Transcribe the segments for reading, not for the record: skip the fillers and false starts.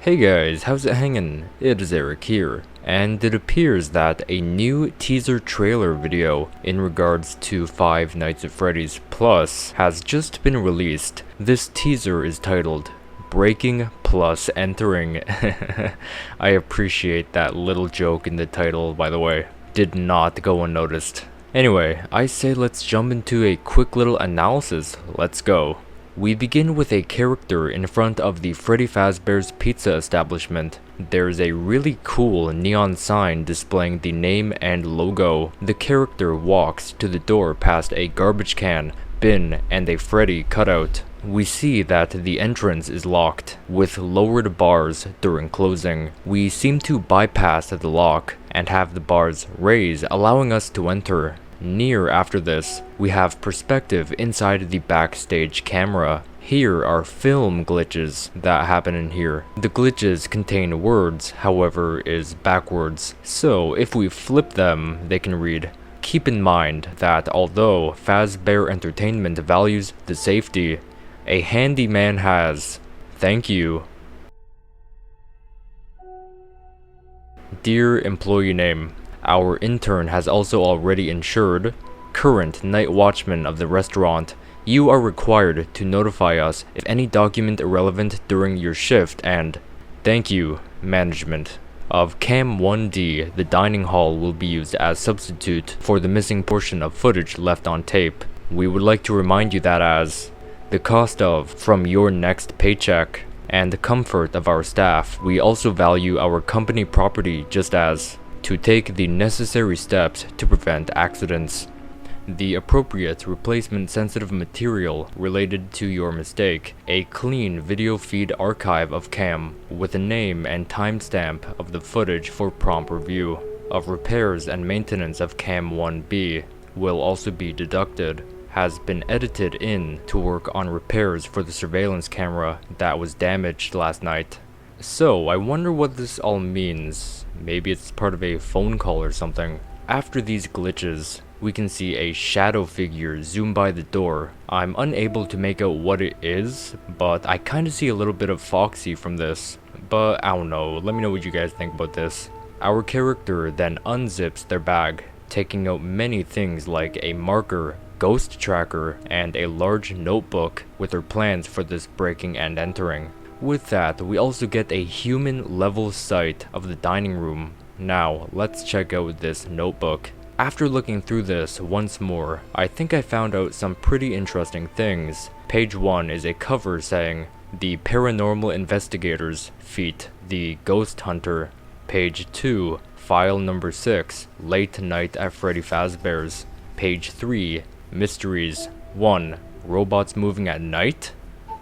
Hey guys, how's it hanging? It is Eric here, and it appears that a new teaser trailer video in regards to Five Nights at Freddy's Plus has just been released. This teaser is titled Breaking Plus Entering. I appreciate that little joke in the title, by the way. Did not go unnoticed. Anyway, I say let's jump into a quick little analysis. Let's go. We begin with a character in front of the Freddy Fazbear's Pizza establishment. There's a really cool neon sign displaying the name and logo. The character walks to the door past a garbage can, bin, and a Freddy cutout. We see that the entrance is locked, with lowered bars during closing. We seem to bypass the lock and have the bars raise, allowing us to enter. Near after this, we have perspective inside the backstage camera. Here are film glitches that happen in here. The glitches contain words, however, is backwards. So if we flip them, they can read. Keep in mind that although Fazbear Entertainment values the safety, a handyman has. Thank you. Dear employee name. Our intern has also already insured. Current night watchman of the restaurant. You are required to notify us if any document irrelevant during your shift and thank you, management. Of Cam 1D, the dining hall will be used as substitute for the missing portion of footage left on tape. We would like to remind you that as the cost of from your next paycheck and the comfort of our staff, we also value our company property just as to take the necessary steps to prevent accidents. The appropriate replacement sensitive material related to your mistake, a clean video feed archive of Cam with a name and timestamp of the footage for prompt review, of repairs and maintenance of Cam 1B will also be deducted, has been edited in to work on repairs for the surveillance camera that was damaged last night. So, I wonder what this all means. Maybe it's part of a phone call or something. After these glitches, we can see a shadow figure zoom by the door. I'm unable to make out what it is, but I kinda see a little bit of Foxy from this. But I don't know, let me know what you guys think about this. Our character then unzips their bag, taking out many things like a marker, ghost tracker, and a large notebook with her plans for this breaking and entering. With that, we also get a human level sight of the dining room. Now, let's check out this notebook. After looking through this once more, I think I found out some pretty interesting things. Page 1 is a cover saying, The Paranormal Investigators, feat. The Ghost Hunter. Page 2, file number 6, Late Night at Freddy Fazbear's. Page 3, Mysteries. 1. Robots moving at night?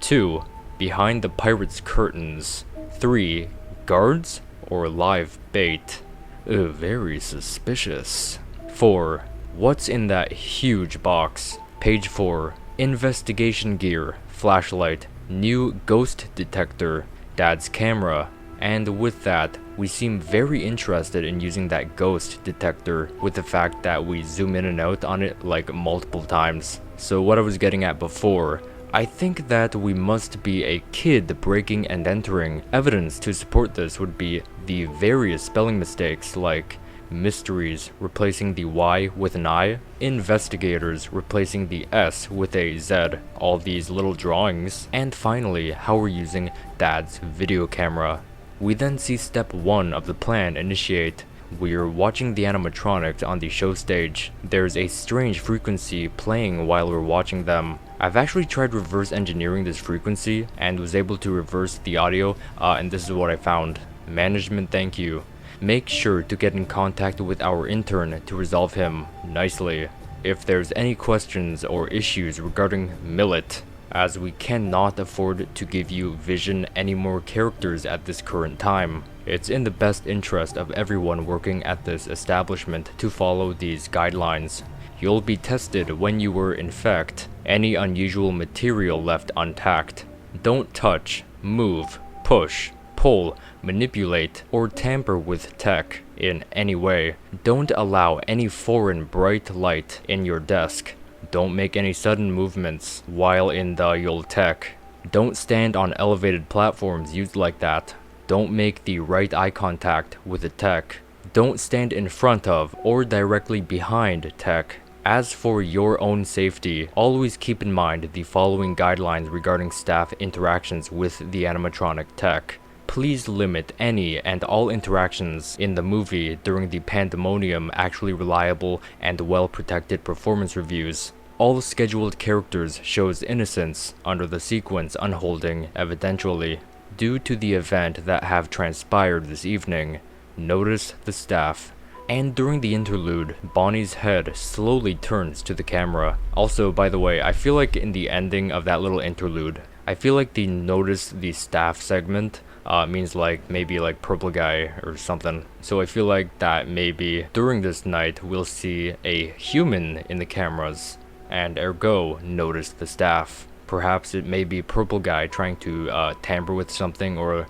2. Behind the pirate's curtains. 3. Guards or live bait? Very suspicious. 4. What's in that huge box? Page 4. Investigation gear, flashlight, new ghost detector, dad's camera. And with that, we seem very interested in using that ghost detector with the fact that we zoom in and out on it like multiple times. So what I was getting at before, I think that we must be a kid breaking and entering. Evidence to support this would be the various spelling mistakes like mysteries replacing the Y with an I, investigators replacing the S with a Z, all these little drawings, and finally how we're using dad's video camera. We then see step 1 of the plan initiate. We're watching the animatronics on the show stage. There's a strange frequency playing while we're watching them. I've actually tried reverse engineering this frequency and was able to reverse the audio, and this is what I found. Management, thank you. Make sure to get in contact with our intern to resolve him nicely. If there's any questions or issues regarding Millet, as we cannot afford to give you Vision any more characters at this current time. It's in the best interest of everyone working at this establishment to follow these guidelines. You'll be tested when you were infect. Any unusual material left untacked. Don't touch, move, push, pull, manipulate, or tamper with tech in any way. Don't allow any foreign bright light in your desk. Don't make any sudden movements while in the your tech. Don't stand on elevated platforms used like that. Don't make the right eye contact with the tech. Don't stand in front of or directly behind tech. As for your own safety, always keep in mind the following guidelines regarding staff interactions with the animatronic tech. Please limit any and all interactions in the movie during the pandemonium actually reliable and well-protected performance reviews. All scheduled characters shows innocence under the sequence unholding evidentially. Due to the event that have transpired this evening, notice the staff. And during the interlude, Bonnie's head slowly turns to the camera. Also, by the way, I feel like in the ending of that little interlude, I feel like the notice the staff segment means like maybe like purple guy or something. So I feel like that maybe during this night we'll see a human in the cameras and ergo notice the staff. Perhaps it may be purple guy trying to tamper with something or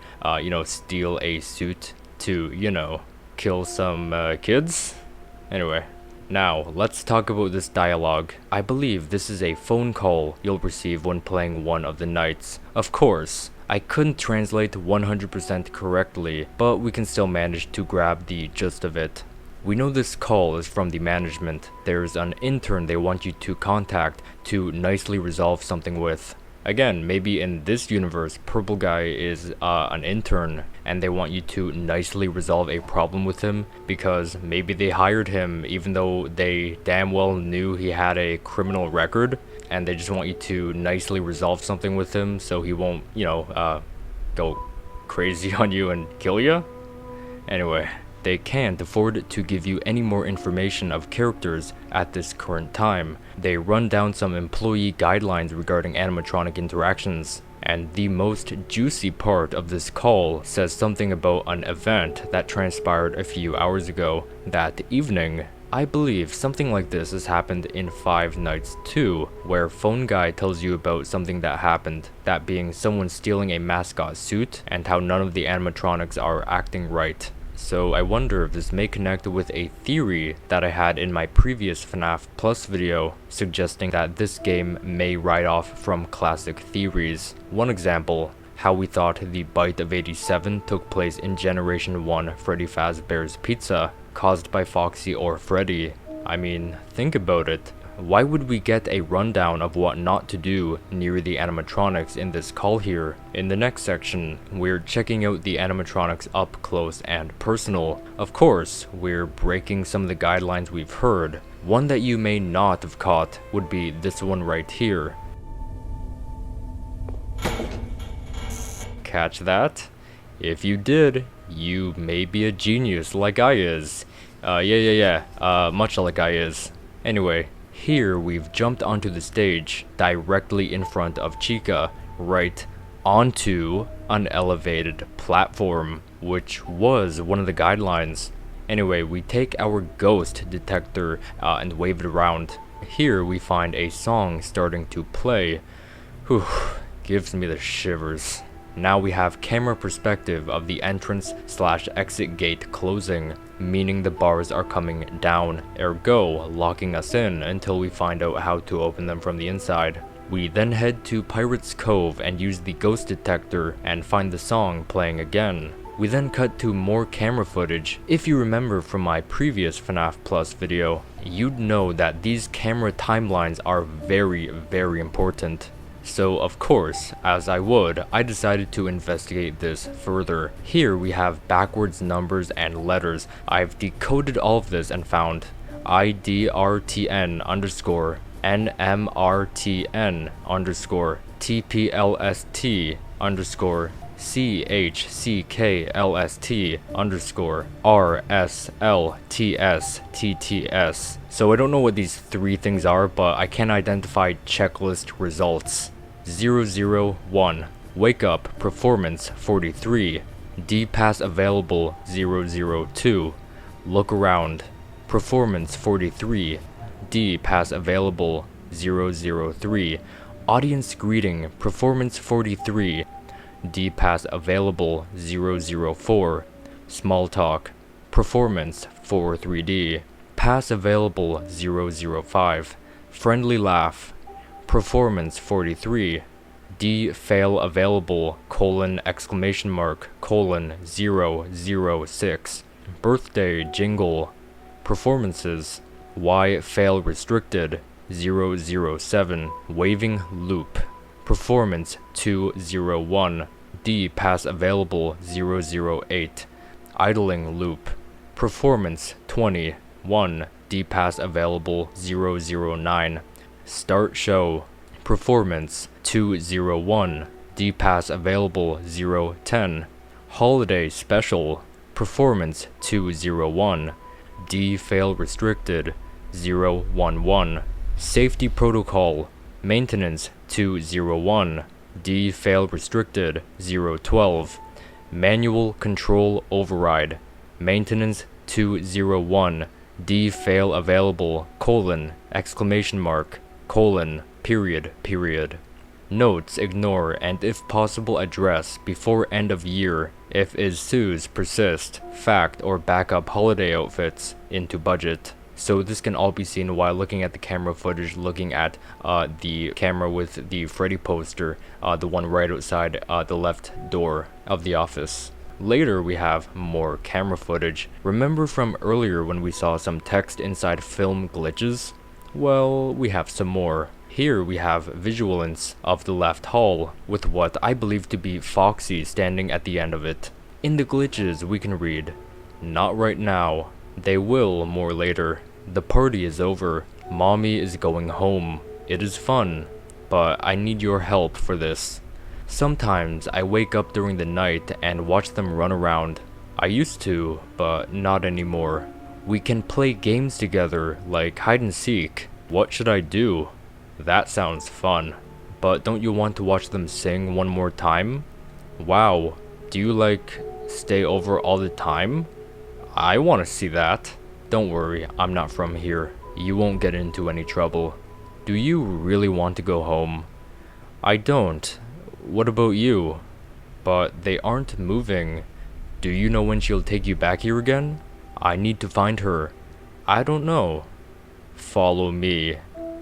steal a suit to kill some kids. Anyway, now let's talk about this dialogue. I believe this is a phone call you'll receive when playing one of the nights. Of course, I couldn't translate 100% correctly, but we can still manage to grab the gist of it. We know this call is from the management. There's an intern they want you to contact to nicely resolve something with. Again, maybe in this universe, purple guy is an intern and they want you to nicely resolve a problem with him because maybe they hired him even though they damn well knew he had a criminal record, and they just want you to nicely resolve something with him so he won't, go crazy on you and kill you. Anyway, they can't afford to give you any more information of characters at this current time. They run down some employee guidelines regarding animatronic interactions, and the most juicy part of this call says something about an event that transpired a few hours ago that evening. I believe something like this has happened in Five Nights too, where phone guy tells you about something that happened, that being someone stealing a mascot suit and how none of the animatronics are acting right. So I wonder if this may connect with a theory that I had in my previous FNAF Plus video, suggesting that this game may write off from classic theories. One example, how we thought the Bite of 87 took place in Generation 1 Freddy Fazbear's Pizza, caused by Foxy or Freddy. I mean, think about it. Why would we get a rundown of what not to do near the animatronics in this call here? In the next section, we're checking out the animatronics up close and personal. Of course, we're breaking some of the guidelines we've heard. One that you may not have caught would be this one right here. Catch that? If you did, you may be a genius like I is. Much like I is. Anyway, here we've jumped onto the stage directly in front of Chica, right onto an elevated platform, which was one of the guidelines. Anyway, we take our ghost detector and wave it around. Here we find a song starting to play. Whew, gives me the shivers. Now we have camera perspective of the entrance/exit gate closing, meaning the bars are coming down, ergo locking us in until we find out how to open them from the inside. We then head to Pirate's Cove and use the ghost detector and find the song playing again. We then cut to more camera footage. If you remember from my previous FNAF Plus video, you'd know that these camera timelines are very, very important. So of course, as I decided to investigate this further. Here we have backwards numbers and letters. I've decoded all of this and found IDRTN underscore NMRTN underscore TPLST underscore CHCKLST underscore RSLTSTTS. So I don't know what these three things are, but I can identify checklist results. 001. Wake up, performance 43. D-Pass available 002. Look around, performance 43. D-Pass available 003. Audience greeting, performance 43. D-Pass available 004. Small talk, performance 43D. Pass available 005. Friendly laugh, performance 43. D. Fail available, exclamation mark, 006. Birthday jingle. Performances. Y. Fail restricted, 007. Waving loop. Performance 201. D. Pass available, 008. Idling loop. Performance 21. D. Pass available, 009. Start show. Performance 201. D. Pass available, 010. Holiday special. Performance 201. D. Fail restricted, 011. Safety protocol. Maintenance 201. D. Fail restricted, 012. Manual control override. Maintenance 201. D. Fail available, exclamation mark, period. Notes ignore and if possible address before end of year if issues persist, fact or backup holiday outfits into budget. So this can all be seen while looking at the camera footage, looking at the camera with the Freddy poster, the one right outside the left door of the office. Later we have more camera footage. Remember from earlier when we saw some text inside film glitches? Well, we have some more. Here we have visualance of the left hall, with what I believe to be Foxy standing at the end of it. In the glitches we can read, "Not right now. They will more later. The party is over. Mommy is going home. It is fun, but I need your help for this. Sometimes I wake up during the night and watch them run around. I used to, but not anymore. We can play games together, like hide and seek. What should I do? That sounds fun. But don't you want to watch them sing one more time? Wow, do you stay over all the time? I want to see that. Don't worry, I'm not from here. You won't get into any trouble. Do you really want to go home? I don't. What about you? But they aren't moving. Do you know when she'll take you back here again? I need to find her. I don't know. Follow me."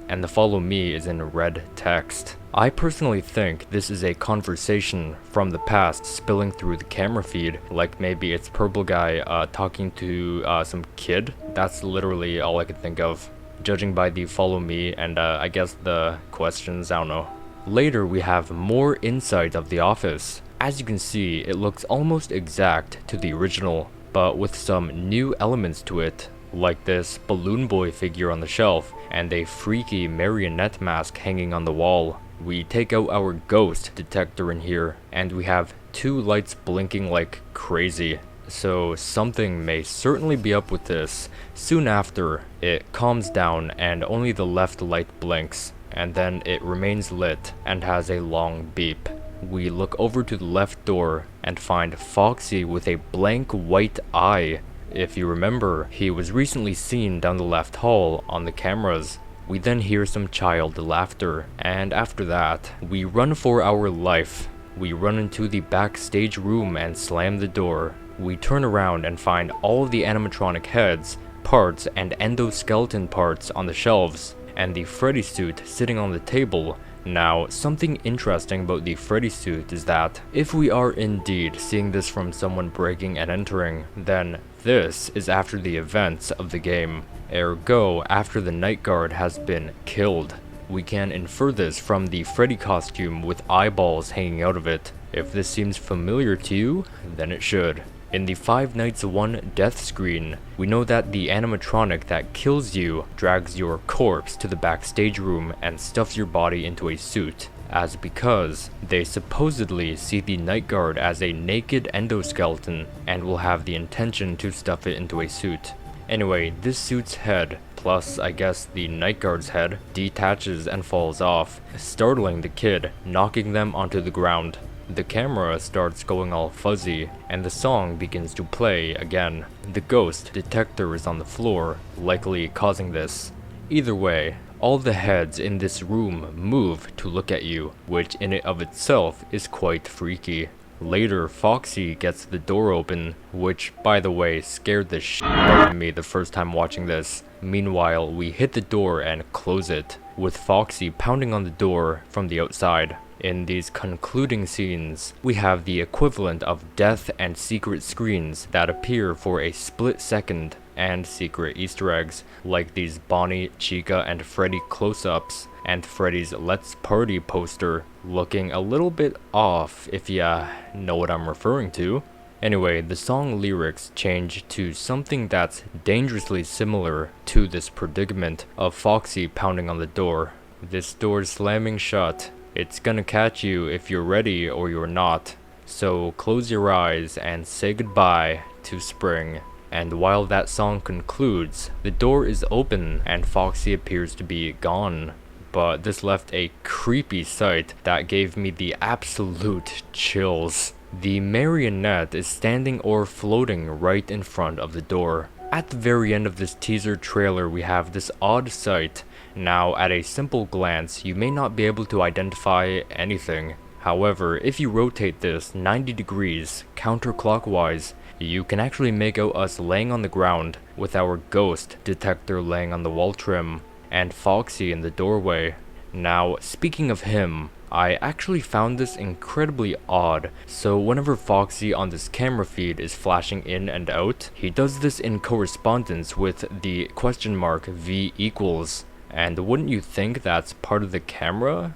And the follow me is in red text. I personally think this is a conversation from the past spilling through the camera feed, like maybe it's Purple Guy talking to some kid. That's literally all I could think of, judging by the follow me and I guess the questions, I don't know. Later we have more inside of the office. As you can see, it looks almost exact to the original, but with some new elements to it, like this balloon boy figure on the shelf and a freaky marionette mask hanging on the wall. We take out our ghost detector in here and we have two lights blinking like crazy. So something may certainly be up with this. Soon after, it calms down and only the left light blinks, and then it remains lit and has a long beep. We look over to the left door and find Foxy with a blank white eye. If you remember, he was recently seen down the left hall on the cameras. We then hear some child laughter, and after that, we run for our life. We run into the backstage room and slam the door. We turn around and find all of the animatronic heads, parts, and endoskeleton parts on the shelves, and the Freddy suit sitting on the table. Now, something interesting about the Freddy suit is that if we are indeed seeing this from someone breaking and entering, then this is after the events of the game. Ergo, after the night guard has been killed. We can infer this from the Freddy costume with eyeballs hanging out of it. If this seems familiar to you, then it should. In the Five Nights One death screen, we know that the animatronic that kills you drags your corpse to the backstage room and stuffs your body into a suit, as because they supposedly see the night guard as a naked endoskeleton and will have the intention to stuff it into a suit. Anyway, this suit's head, plus I guess the night guard's head, detaches and falls off, startling the kid, knocking them onto the ground. The camera starts going all fuzzy, and the song begins to play again. The ghost detector is on the floor, likely causing this. Either way, all the heads in this room move to look at you, which in and of itself is quite freaky. Later, Foxy gets the door open, which, by the way, scared the shit out of me the first time watching this. Meanwhile, we hit the door and close it, with Foxy pounding on the door from the outside. In these concluding scenes, we have the equivalent of death and secret screens that appear for a split second, and secret Easter eggs, like these Bonnie, Chica, and Freddy close-ups, and Freddy's Let's Party poster, looking a little bit off if ya know what I'm referring to. Anyway, the song lyrics change to something that's dangerously similar to this predicament of Foxy pounding on the door. This door's slamming shut. It's gonna catch you if you're ready or you're not. So close your eyes and say goodbye to spring. And while that song concludes, the door is open and Foxy appears to be gone. But this left a creepy sight that gave me the absolute chills. The marionette is standing or floating right in front of the door. At the very end of this teaser trailer, we have this odd sight. Now, at a simple glance, you may not be able to identify anything. However, if you rotate this 90 degrees counterclockwise, you can actually make out us laying on the ground with our ghost detector laying on the wall trim and Foxy in the doorway. Now, speaking of him, I actually found this incredibly odd. So whenever Foxy on this camera feed is flashing in and out, he does this in correspondence with the question mark V equals. And wouldn't you think that's part of the camera?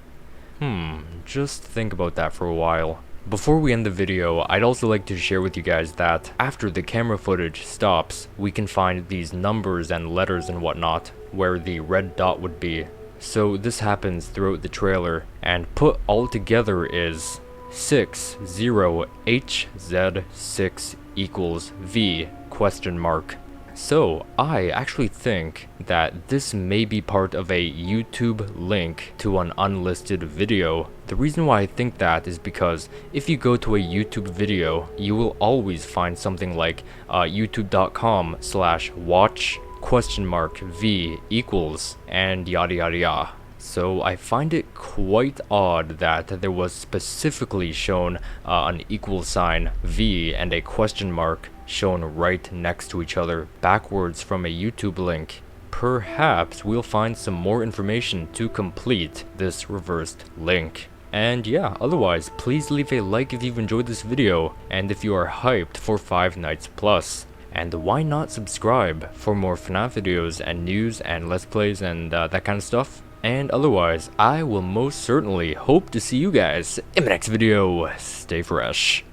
Just think about that for a while. Before we end the video, I'd also like to share with you guys that after the camera footage stops, we can find these numbers and letters and whatnot, where the red dot would be. So this happens throughout the trailer, and put all together is 60HZ6 equals V question mark. So I actually think that this may be part of a YouTube link to an unlisted video. The reason why I think that is because if you go to a YouTube video, you will always find something like youtube.com/watch question mark V equals and yada yada yada. So I find it quite odd that there was specifically shown an equal sign V and a question mark shown right next to each other backwards from a YouTube link. Perhaps we'll find some more information to complete this reversed link. And yeah, otherwise, please leave a like if you've enjoyed this video and if you are hyped for Five Nights Plus. And why not subscribe for more FNAF videos and news and Let's Plays and that kind of stuff. And otherwise, I will most certainly hope to see you guys in the next video. Stay fresh.